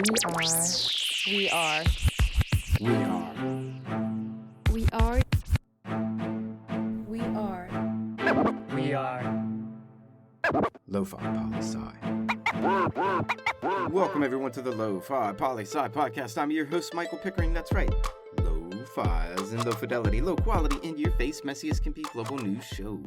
We are. We are. We are. We are. We are. Lofi Poli Sci. Welcome everyone to the Lofi Poli Sci podcast. I'm your host, Michael Pickering. That's right. Lo-fi as in low fidelity, low quality, in your face, messy as can be global news show.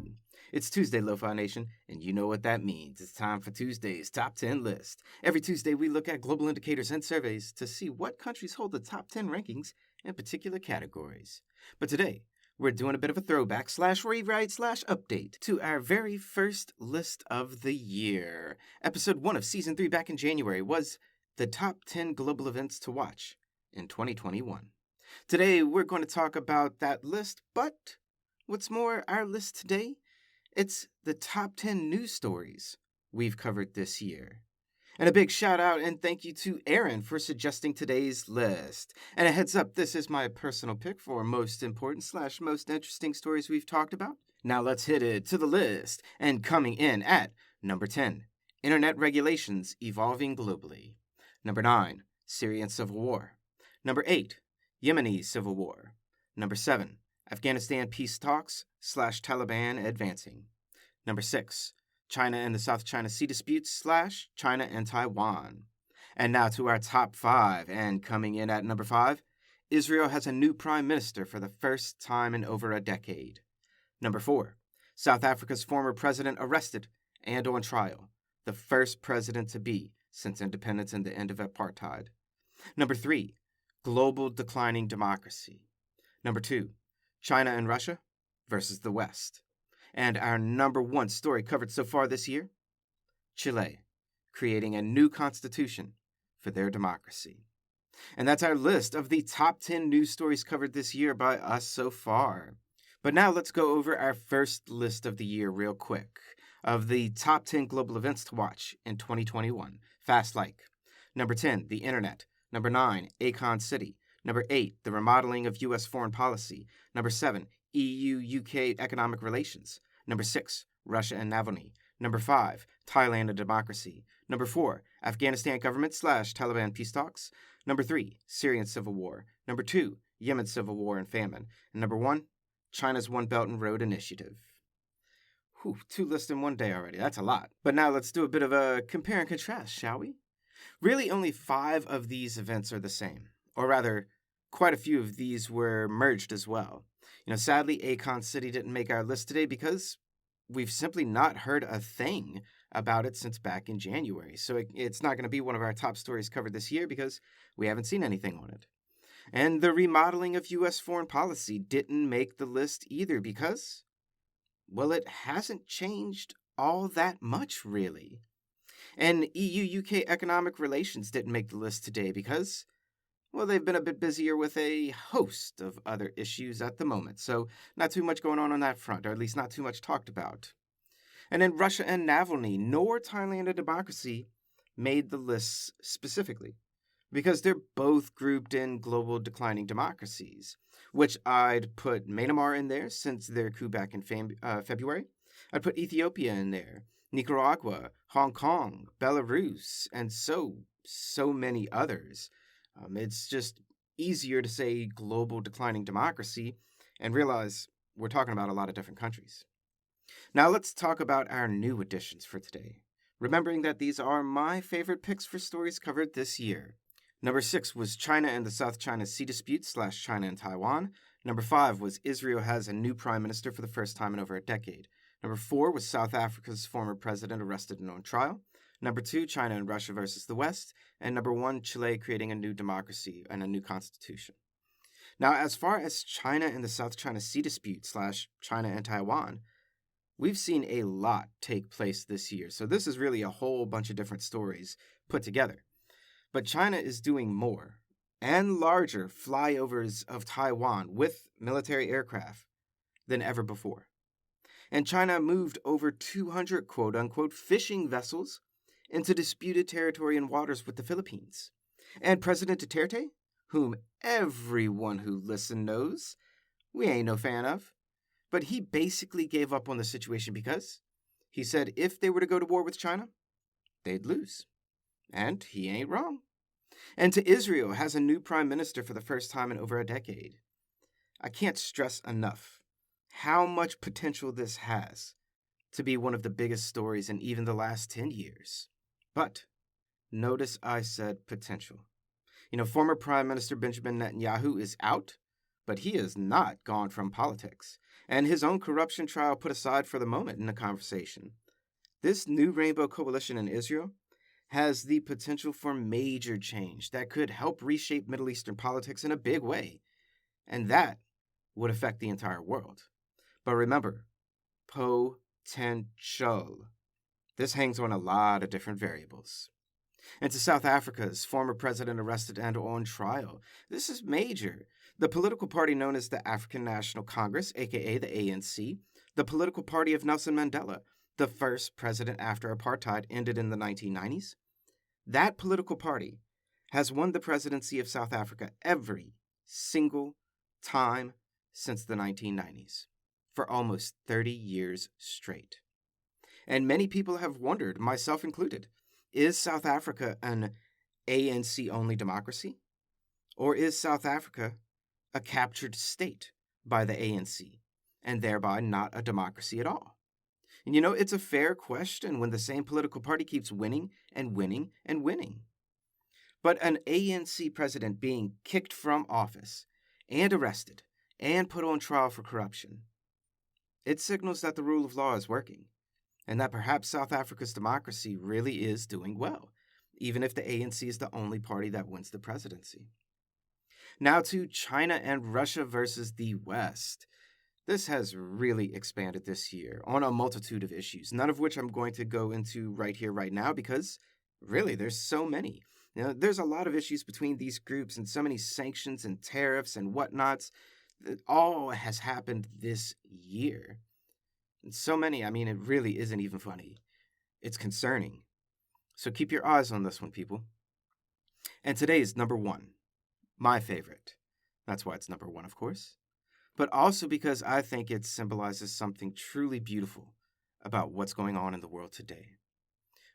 It's Tuesday, Lo-Fi Nation, and you know what that means. It's time for Tuesday's Top 10 list. Every Tuesday, we look at global indicators and surveys to see what countries hold the top 10 rankings in particular categories. But today, we're doing a bit of a throwback / rewrite / update to our very first list of the year. Episode 1 of Season 3 back in January was the top 10 global events to watch in 2021. Today, we're going to talk about that list, but what's more, our list today, it's the top 10 news stories we've covered this year. And a big shout out and thank you to Aaron for suggesting today's list. And a heads up, this is my personal pick for most important / most interesting stories we've talked about. Now let's hit it to the list. And coming in at number 10, Internet regulations evolving globally. Number 9, Syrian civil war. Number 8, Yemeni civil war. Number 7, Afghanistan peace talks / Taliban advancing. Number 6, China and the South China Sea disputes / China and Taiwan. And now to our top 5, and coming in at number 5, Israel has a new prime minister for the first time in over a decade. Number 4, South Africa's former president arrested and on trial, the first president to be since independence and the end of apartheid. Number 3, global declining democracy. Number 2, China and Russia versus the West. And our number 1 story covered so far this year, Chile, creating a new constitution for their democracy. And that's our list of the top 10 news stories covered this year by us so far. But now let's go over our first list of the year real quick, of the top 10 global events to watch in 2021, fast like. Number 10, the Internet. Number 9, Akon City. Number 8, the remodeling of U.S. foreign policy. Number 7, EU-UK economic relations. Number 6, Russia and Navalny. Number 5, Thailand and democracy. Number 4, Afghanistan government / Taliban peace talks. Number 3, Syrian civil war. Number 2, Yemen civil war and famine. And number 1, China's One Belt and Road Initiative. Whew, 2 lists in one day already. That's a lot. But now let's do a bit of a compare and contrast, shall we? Really, only 5 of these events are the same. Or rather, quite a few of these were merged as well. Sadly, Akon City didn't make our list today because we've simply not heard a thing about it since back in January. So it's not going to be one of our top stories covered this year because we haven't seen anything on it. And the remodeling of U.S. foreign policy didn't make the list either because, well, it hasn't changed all that much, really. And EU-UK economic relations didn't make the list today because, well, they've been a bit busier with a host of other issues at the moment, so not too much going on that front, or at least not too much talked about. And then Russia and Navalny, nor Thailand and democracy, made the list specifically, because they're both grouped in global declining democracies, which I'd put Myanmar in there since their coup back in February. I'd put Ethiopia in there, Nicaragua, Hong Kong, Belarus, and so many others. It's just easier to say global declining democracy and realize we're talking about a lot of different countries. Now let's talk about our new additions for today, remembering that these are my favorite picks for stories covered this year. Number 6 was China and the South China Sea dispute / China and Taiwan. Number 5 was Israel has a new prime minister for the first time in over a decade. Number 4 was South Africa's former president arrested and on trial. Number 2, China and Russia versus the West. And number 1, Chile creating a new democracy and a new constitution. Now, as far as China and the South China Sea dispute / China and Taiwan, we've seen a lot take place this year. So this is really a whole bunch of different stories put together. But China is doing more and larger flyovers of Taiwan with military aircraft than ever before. And China moved over 200 quote-unquote fishing vessels into disputed territory and waters with the Philippines. And President Duterte, whom everyone who listens knows we ain't no fan of, but he basically gave up on the situation because he said if they were to go to war with China, they'd lose. And he ain't wrong. And to Israel has a new prime minister for the first time in over a decade. I can't stress enough how much potential this has to be one of the biggest stories in even the last 10 years. But notice I said potential. Former Prime Minister Benjamin Netanyahu is out, but he is not gone from politics, and his own corruption trial put aside for the moment in the conversation. This new rainbow coalition in Israel has the potential for major change that could help reshape Middle Eastern politics in a big way, and that would affect the entire world. But remember, potential. This hangs on a lot of different variables. And to South Africa's former president arrested and on trial. This is major. The political party known as the African National Congress, aka the ANC, the political party of Nelson Mandela, the first president after apartheid ended in the 1990s, that political party has won the presidency of South Africa every single time since the 1990s, for almost 30 years straight. And many people have wondered, myself included, is South Africa an ANC-only democracy? Or is South Africa a captured state by the ANC, and thereby not a democracy at all? And it's a fair question when the same political party keeps winning and winning and winning. But an ANC president being kicked from office and arrested and put on trial for corruption, it signals that the rule of law is working, and that perhaps South Africa's democracy really is doing well, even if the ANC is the only party that wins the presidency. Now to China and Russia versus the West. This has really expanded this year on a multitude of issues, none of which I'm going to go into right here, right now, because really there's so many. There's a lot of issues between these groups and so many sanctions and tariffs and whatnots. It all has happened this year. And so many, it really isn't even funny. It's concerning. So keep your eyes on this one, people. And today's number one, my favorite. That's why it's number one, of course. But also because I think it symbolizes something truly beautiful about what's going on in the world today.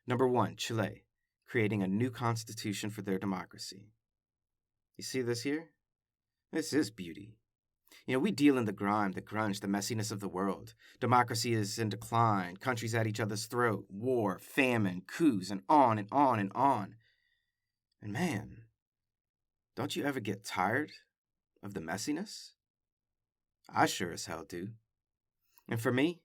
Number one, Chile, creating a new constitution for their democracy. You see this here? This is beauty. We deal in the grime, the grunge, the messiness of the world. Democracy is in decline, countries at each other's throat, war, famine, coups, and on and on and on. And man, don't you ever get tired of the messiness? I sure as hell do. And for me,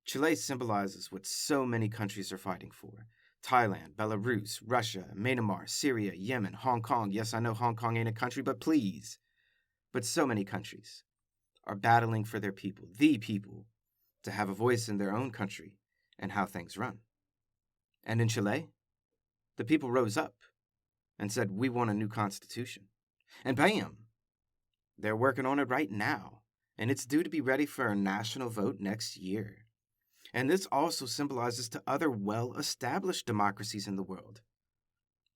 Chile symbolizes what so many countries are fighting for. Thailand, Belarus, Russia, Myanmar, Syria, Yemen, Hong Kong. Yes, I know Hong Kong ain't a country, but please. But so many countries are battling for their people, the people, to have a voice in their own country and how things run. And in Chile, the people rose up and said, we want a new constitution. And bam, they're working on it right now, and it's due to be ready for a national vote next year. And this also symbolizes to other well-established democracies in the world.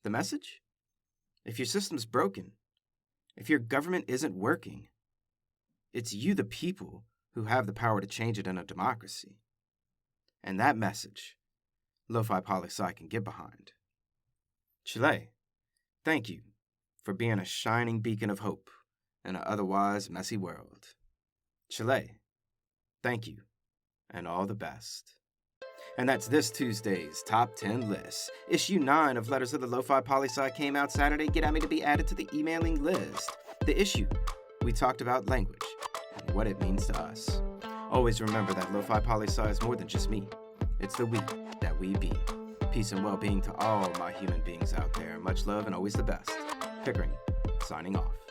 The message? If your system's broken, if your government isn't working, it's you, the people, who have the power to change it in a democracy. And that message, Lofi Poli Sci can get behind. Chile, thank you for being a shining beacon of hope in an otherwise messy world. Chile, thank you, and all the best. And that's this Tuesday's Top 10 List. Issue 9 of Letters of the Lofi Poli Sci came out Saturday. Get at me to be added to the emailing list. The issue, we talked about language and what it means to us. Always remember that Lofi Poli Sci is more than just me. It's the we that we be. Peace and well-being to all my human beings out there. Much love and always the best. Pickering, signing off.